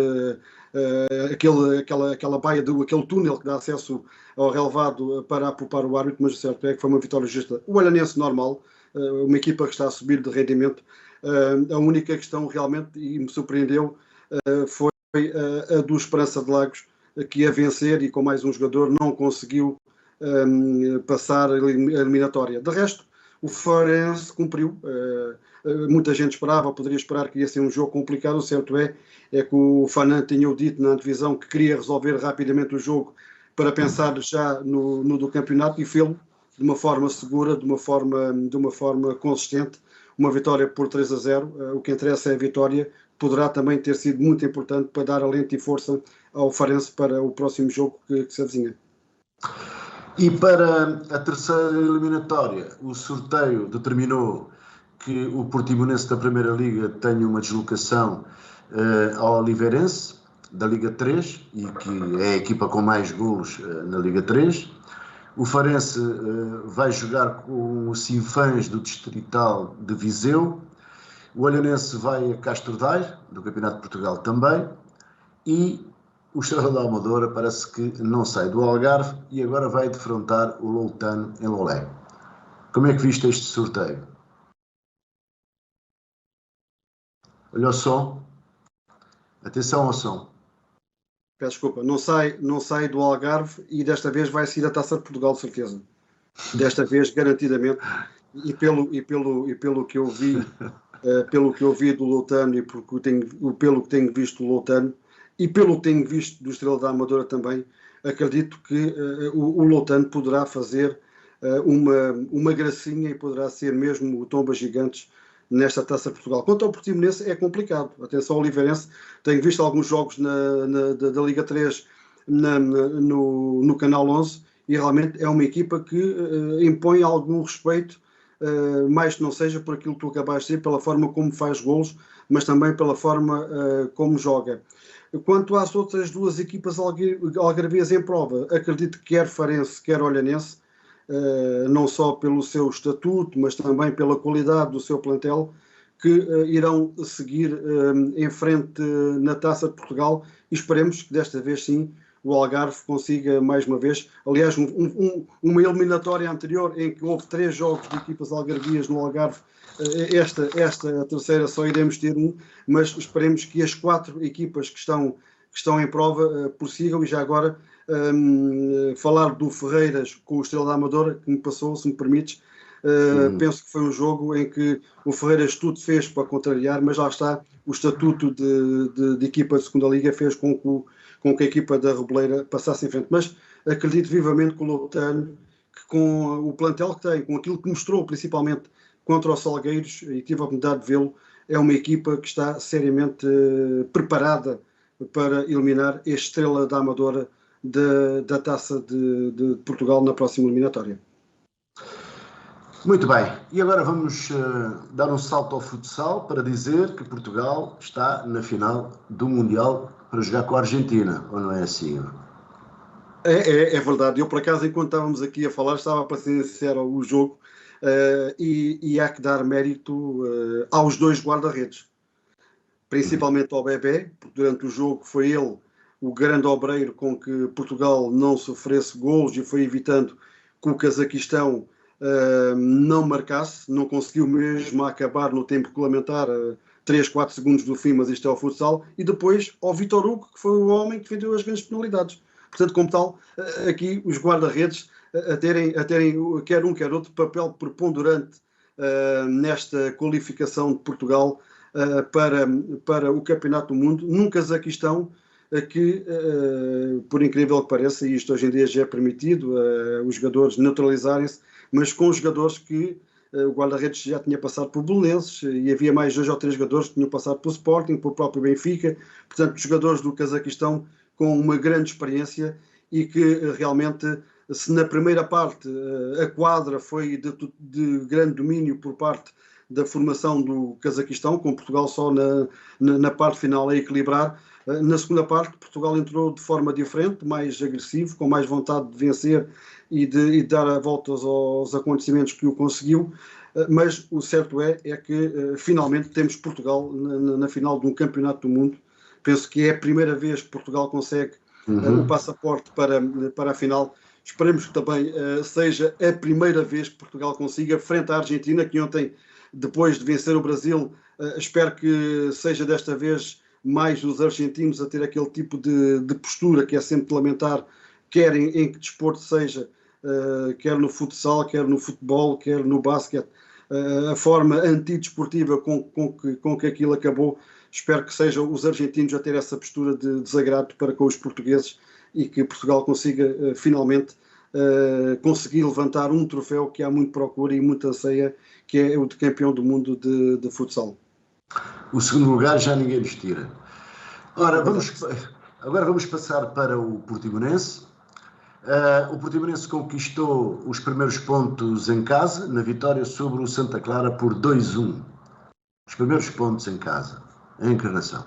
C: aquela baia, aquele túnel que dá acesso ao relevado para apupar o árbitro, mas o certo é que foi uma vitória justa. O Olhanense normal, uma equipa que está a subir de rendimento. A única questão realmente, e me surpreendeu, foi a do Esperança de Lagos, que a vencer e com mais um jogador não conseguiu passar a eliminatória. De resto, o Farense cumpriu. Muita gente poderia esperar que ia ser um jogo complicado. O certo é que o Fanan tinha dito na antevisão que queria resolver rapidamente o jogo para pensar já no do campeonato, e fê-lo de uma forma segura, de uma forma consistente. Uma vitória por 3-0, o que interessa é a vitória, poderá também ter sido muito importante para dar alento e força ao Farense para o próximo jogo que se avizinha.
A: E para a terceira eliminatória, o sorteio determinou que o Portimonense da Primeira Liga tenha uma deslocação ao Oliveirense, da Liga 3, e que é a equipa com mais golos na Liga 3. O Farense vai jogar com o Sinfãs do Distrital de Viseu. O Olhanense vai a Castro Daire, do Campeonato de Portugal também. E o Estrela da Amadora parece que não sai do Algarve e agora vai defrontar o Loutano em Lolé. Como é que viste este sorteio? Olha o som. Atenção ao som.
C: Peço desculpa, não sai do Algarve e desta vez vai sair da Taça de Portugal, de certeza. Desta vez, garantidamente. E pelo que eu vi, do Loutano e pelo que tenho visto do Loutano e pelo que tenho visto do Estrela da Amadora também, acredito que o Loutano poderá fazer uma gracinha e poderá ser mesmo o Tomba Gigantes nesta Taça de Portugal. Quanto ao Portimonense é complicado. Atenção ao Oliveirense, tenho visto alguns jogos da Liga 3 no Canal 11 e realmente é uma equipa que impõe algum respeito, mais que não seja por aquilo que tu acabaste de dizer, pela forma como faz golos, mas também pela forma como joga. Quanto às outras duas equipas algarvias em prova, acredito que quer Farense, quer Olhanense, não só pelo seu estatuto, mas também pela qualidade do seu plantel, que irão seguir em frente na Taça de Portugal e esperemos que desta vez sim o Algarve consiga mais uma vez, aliás uma eliminatória anterior em que houve 3 jogos de equipas algarvias no Algarve, esta terceira só iremos ter um, mas esperemos que as 4 equipas que estão em prova prossigam. E já agora falar do Ferreiras com o Estrela da Amadora, que me passou, se me permites, penso que foi um jogo em que o Ferreiras tudo fez para contrariar, mas lá está, o estatuto de equipa de segunda liga fez com que a equipa da Reboleira passasse em frente. Mas acredito vivamente que o Loutano, que com o plantel que tem, com aquilo que mostrou principalmente contra os Salgueiros, e tive a oportunidade de vê-lo, é uma equipa que está seriamente preparada para eliminar a Estrela da Amadora da Taça de Portugal na próxima eliminatória.
A: Muito bem, e agora vamos dar um salto ao futsal para dizer que Portugal está na final do Mundial para jogar com a Argentina, ou não é assim?
C: É verdade, eu por acaso enquanto estávamos aqui a falar estava a presenciar o jogo e há que dar mérito aos 2 guarda-redes, principalmente ao Bebé, porque durante o jogo foi ele o grande obreiro com que Portugal não sofresse golos e foi evitando que o Cazaquistão não marcasse, não conseguiu mesmo acabar no tempo regulamentar, 3, 4 segundos do fim, mas isto é o futsal, e depois ao Vítor Hugo, que foi o homem que defendeu as grandes penalidades. Portanto, como tal, aqui os guarda-redes a terem quer um quer outro papel preponderante nesta qualificação de Portugal para o Campeonato do Mundo, num Cazaquistão que, por incrível que pareça, e isto hoje em dia já é permitido, os jogadores neutralizarem-se, mas com jogadores que o guarda-redes já tinha passado por Belenenses e havia mais 2 ou 3 jogadores que tinham passado pelo Sporting, pelo próprio Benfica, portanto jogadores do Cazaquistão com uma grande experiência e que realmente, se na primeira parte a quadra foi de grande domínio por parte da formação do Cazaquistão, com Portugal só na parte final a equilibrar, na segunda parte Portugal entrou de forma diferente, mais agressivo, com mais vontade de vencer e de dar voltas aos acontecimentos que o conseguiu, mas o certo é que finalmente temos Portugal na final de um campeonato do mundo. Penso que é a primeira vez que Portugal consegue o passaporte para a final. Esperemos que também seja a primeira vez que Portugal consiga, frente à Argentina, que ontem, depois de vencer o Brasil, espero que seja desta vez mais os argentinos a ter aquele tipo de postura que é sempre de lamentar, quer em que desporto seja, quer no futsal, quer no futebol, quer no basquete, a forma antidesportiva com que aquilo acabou. Espero que sejam os argentinos a ter essa postura de desagrado para com os portugueses e que Portugal consiga finalmente conseguir levantar um troféu que há muito procura e muito anseia, que é o de campeão do mundo de futsal.
A: O segundo lugar já ninguém nos tira. Ora, agora vamos passar para o Portimonense. O Portimonense conquistou os primeiros pontos em casa, na vitória sobre o Santa Clara por 2-1. Os primeiros pontos em casa, em Encarnação.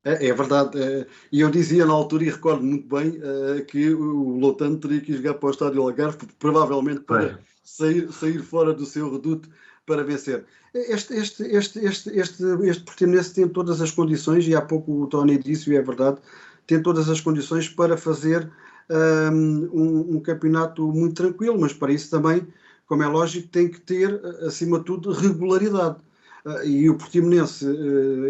C: É verdade. E eu dizia na altura, e recordo muito bem, que o Loutano teria que ir jogar para o Estádio Algarve, provavelmente para sair fora do seu reduto para vencer. Este Portimonense tem todas as condições, e há pouco o Tony disse, e é verdade, tem todas as condições para fazer um campeonato muito tranquilo, mas para isso também, como é lógico, tem que ter, acima de tudo, regularidade. E o Portimonense,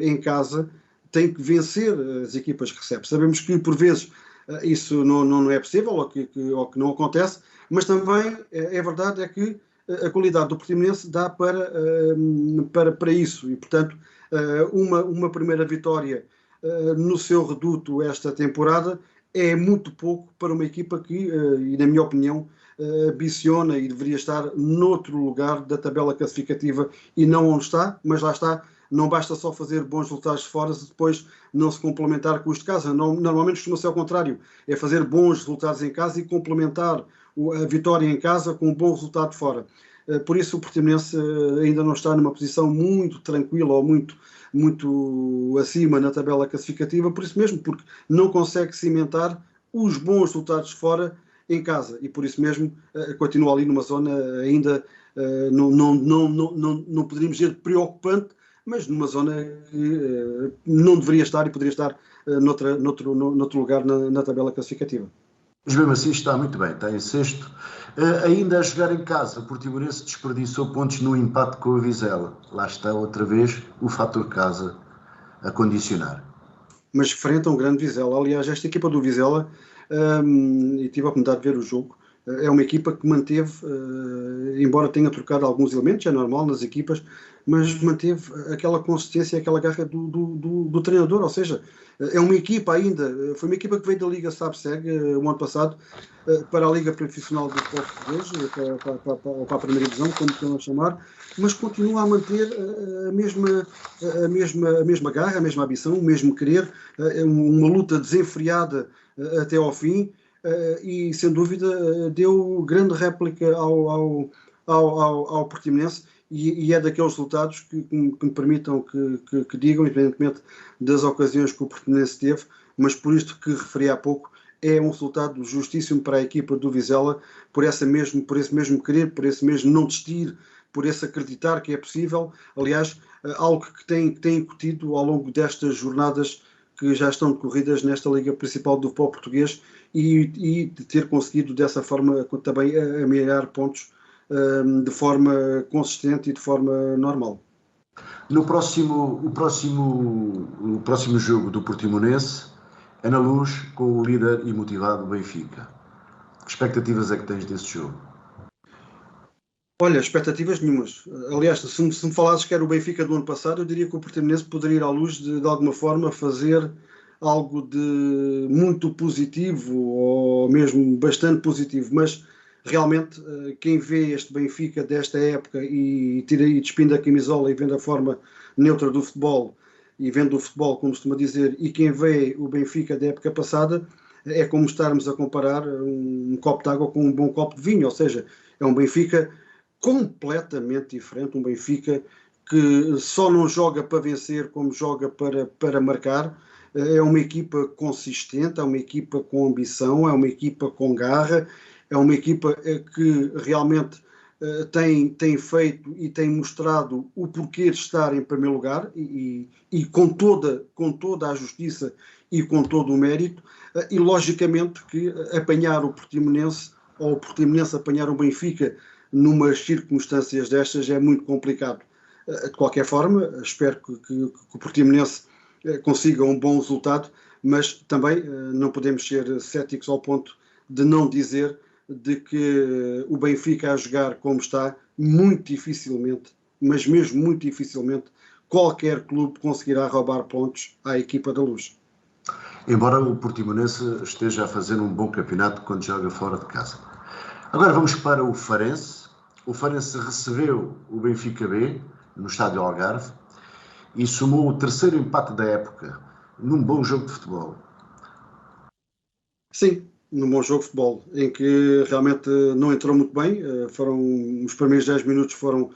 C: em casa, tem que vencer as equipas que recebe. Sabemos que, por vezes, isso não é possível, ou que não acontece, mas também é verdade que a qualidade do Portimonense dá para isso. E, portanto, uma primeira vitória no seu reduto esta temporada é muito pouco para uma equipa que, e na minha opinião, ambiciona e deveria estar noutro lugar da tabela classificativa e não onde está, mas lá está. Não basta só fazer bons resultados de fora se depois não se complementar com os de casa. Normalmente costuma ser ao contrário. É fazer bons resultados em casa e complementar a vitória em casa com um bom resultado de fora. Por isso o Portimonense ainda não está numa posição muito tranquila ou muito acima na tabela classificativa, por isso mesmo, porque não consegue cimentar os bons resultados de fora em casa. E por isso mesmo continua ali numa zona ainda, não poderíamos dizer preocupante, mas numa zona que não deveria estar e poderia estar noutro lugar na tabela classificativa.
A: Mas mesmo assim está muito bem, está em sexto. Ainda a jogar em casa, o Portimonense desperdiçou pontos no empate com o Vizela. Lá está outra vez o fator casa a condicionar.
C: Mas frente a um grande Vizela. Aliás, esta equipa do Vizela, e tive a oportunidade de ver o jogo, é uma equipa que manteve, embora tenha trocado alguns elementos, é normal nas equipas, mas manteve aquela consistência, aquela garra do treinador, ou seja, é uma equipa ainda, foi uma equipa que veio da Liga SAB-SEG o ano passado para a Liga Profissional do Futebol Português, para a primeira divisão, como queiram chamar, mas continua a manter a mesma garra, a mesma ambição, o mesmo querer, uma luta desenfreada até ao fim, e sem dúvida deu grande réplica ao Portimonense, e é daqueles resultados que me permitam que digam, independentemente das ocasiões que o Portimonense teve, mas por isto que referi há pouco, é um resultado justíssimo para a equipa do Vizela, por esse mesmo querer, por esse mesmo não desistir, por esse acreditar que é possível. Aliás, algo que tem incutido ao longo destas jornadas que já estão decorridas nesta Liga Principal do Futebol Português, e de ter conseguido dessa forma também amelhar pontos de forma consistente e de forma normal.
A: O próximo jogo do Portimonense é na Luz, com o líder e motivado Benfica. Que expectativas é que tens desse jogo?
C: Olha, expectativas nenhumas. Aliás, se me falasses que era o Benfica do ano passado, eu diria que o Portimonense poderia ir à Luz de alguma forma fazer algo de muito positivo, ou mesmo bastante positivo, mas realmente quem vê este Benfica desta época e despindo a camisola e vendo a forma neutra do futebol, e vendo o futebol, como costuma dizer, e quem vê o Benfica da época passada, é como estarmos a comparar um copo de água com um bom copo de vinho, ou seja, é um Benfica completamente diferente, um Benfica que só não joga para vencer, como joga para marcar. É uma equipa consistente, é uma equipa com ambição, é uma equipa com garra, é uma equipa que realmente tem feito e tem mostrado o porquê de estar em primeiro lugar, e com toda a justiça e com todo o mérito, e logicamente que apanhar o Portimonense, ou o Portimonense apanhar o Benfica numas circunstâncias destas, é muito complicado. De qualquer forma, espero que o Portimonense consiga um bom resultado, mas também não podemos ser céticos ao ponto de não dizer de que o Benfica a jogar como está, muito dificilmente, mas mesmo muito dificilmente, qualquer clube conseguirá roubar pontos à equipa da Luz.
A: Embora o Portimonense esteja a fazer um bom campeonato quando joga fora de casa. Agora vamos para o Farense. O Farense recebeu o Benfica B no Estádio Algarve e somou o terceiro empate da época, num bom jogo de futebol.
C: Sim, num bom jogo de futebol, em que realmente não entrou muito bem. Os primeiros 10 minutos foram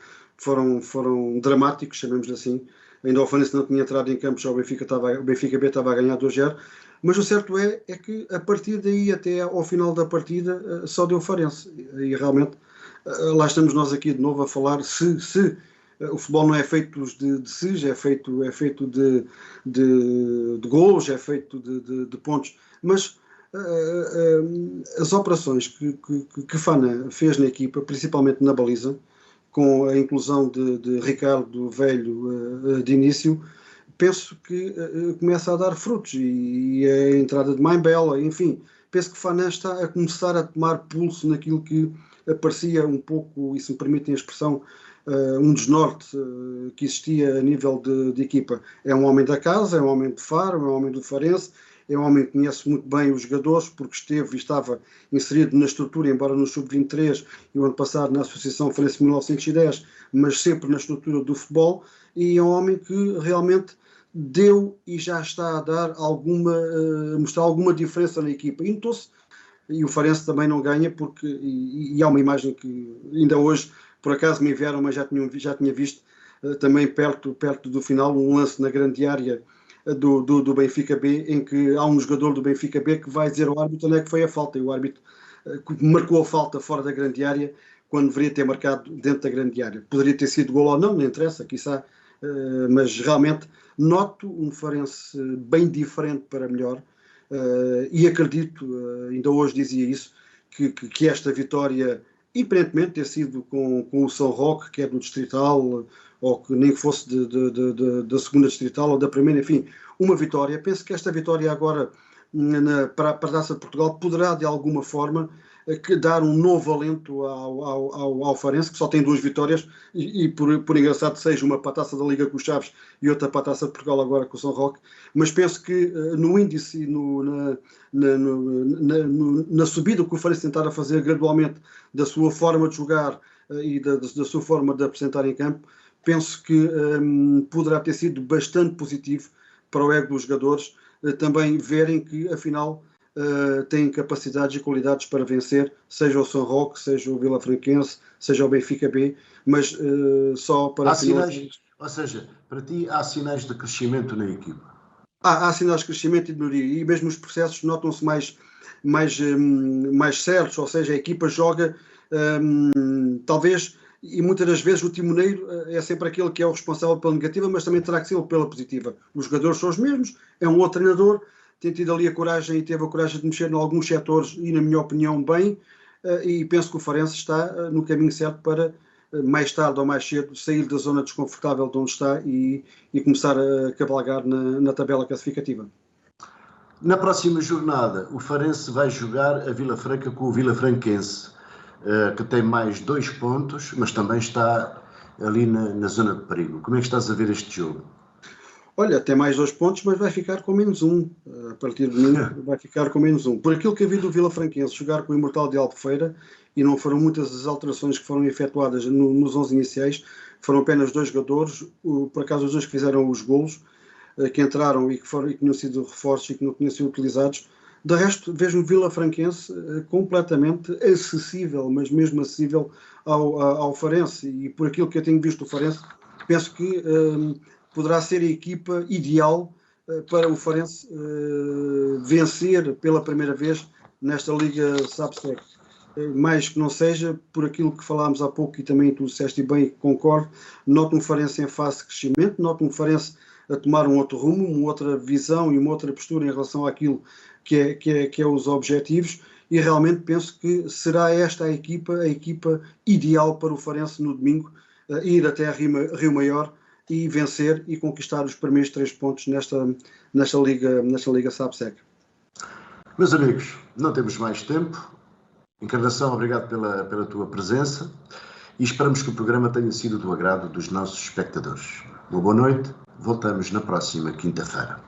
C: dramáticos, chamemos assim. ainda o Farense não tinha entrado em campo, já o Benfica B estava a ganhar 2-0, mas o certo é que a partir daí até ao final da partida só deu Farense, e realmente lá estamos nós aqui de novo a falar se o futebol não é feito de SIS, é feito de golos, é feito de pontos, mas as operações que Fana fez na equipa, principalmente na baliza, com a inclusão de Ricardo Velho de início, penso que começa a dar frutos, e a entrada de Maimbela, enfim, penso que Fana está a começar a tomar pulso naquilo que parecia um pouco, e se me permitem a expressão, um desnorte que existia a nível de equipa. É um homem da casa, é um homem de Faro, é um homem do Farense, é um homem que conhece muito bem os jogadores, porque esteve e estava inserido na estrutura, embora no Sub-23 e o ano passado na Associação Farense 1910, mas sempre na estrutura do futebol, e é um homem que realmente deu e já está a dar mostrar alguma diferença na equipa. E o Farense também não ganha, porque e há uma imagem que ainda hoje, por acaso me enviaram, mas já tinha visto também perto do final, um lance na grande área do Benfica B, em que há um jogador do Benfica B que vai dizer ao árbitro onde é que foi a falta, e o árbitro marcou a falta fora da grande área, quando deveria ter marcado dentro da grande área. Poderia ter sido gol ou não interessa, quiçá, mas realmente noto um Farense bem diferente para melhor, e acredito, ainda hoje dizia isso, que esta vitória, independentemente de ter sido com o São Roque, que é do Distrital, ou que nem fosse da segunda Distrital ou da primeira, enfim, uma vitória. Penso que esta vitória agora para a Taça de Portugal poderá de alguma forma dar um novo alento ao Farense, que só tem 2 vitórias, e por engraçado seja, uma para a Taça da Liga com os Chaves e outra para a Taça de Portugal agora com o São Roque, mas penso que no índice e na subida que o Farense tentar a fazer gradualmente da sua forma de jogar e da sua forma de apresentar em campo, penso que poderá ter sido bastante positivo para o ego dos jogadores, também verem que afinal têm capacidades e qualidades para vencer, seja o São Roque, seja o Vila Franquense, seja o Benfica B, mas só para...
A: Ou seja, para ti há sinais de crescimento na equipa?
C: Há sinais de crescimento e de melhoria, e mesmo os processos notam-se mais certos, ou seja, a equipa joga talvez, e muitas das vezes o timoneiro é sempre aquele que é o responsável pela negativa, mas também terá que ser pela positiva. Os jogadores são os mesmos, é um outro treinador, tem tido ali a coragem e teve a coragem de mexer em alguns setores e, na minha opinião, bem, e penso que o Farense está no caminho certo para, mais tarde ou mais cedo, sair da zona desconfortável de onde está e começar a cavalgar na tabela classificativa.
A: Na próxima jornada, o Farense vai jogar a Vila Franca com o Vila Franquense, que tem mais 2 pontos, mas também está ali na zona de perigo. Como é que estás a ver este jogo?
C: Olha, tem mais 2 pontos, mas vai ficar com menos 1. A partir de domingo vai ficar com menos 1. Por aquilo que eu vi do Vila Franquense jogar com o Imortal de Albufeira, e não foram muitas as alterações que foram efetuadas nos 11 iniciais, foram apenas 2 jogadores, por acaso os 2 que fizeram os golos, que entraram e que tinham sido reforços e que não tinham sido utilizados. De resto, vejo o Vila Franquense completamente acessível, mas mesmo acessível ao Farense, e por aquilo que eu tenho visto do Farense, penso que poderá ser a equipa ideal para o Farense vencer pela primeira vez nesta Liga SAPSEC. Mais que não seja, por aquilo que falámos há pouco, e também tu disseste bem e concordo, noto um Farense em fase de crescimento, noto um Farense a tomar um outro rumo, uma outra visão e uma outra postura em relação àquilo que é os objetivos, e realmente penso que será esta a equipa ideal para o Farense no domingo, ir até a Rio Maior e vencer e conquistar os primeiros 3 pontos nesta Liga SAPSEC.
A: Meus amigos, não temos mais tempo. Encarnação, obrigado pela tua presença, e esperamos que o programa tenha sido do agrado dos nossos espectadores. Uma boa noite, voltamos na próxima quinta-feira.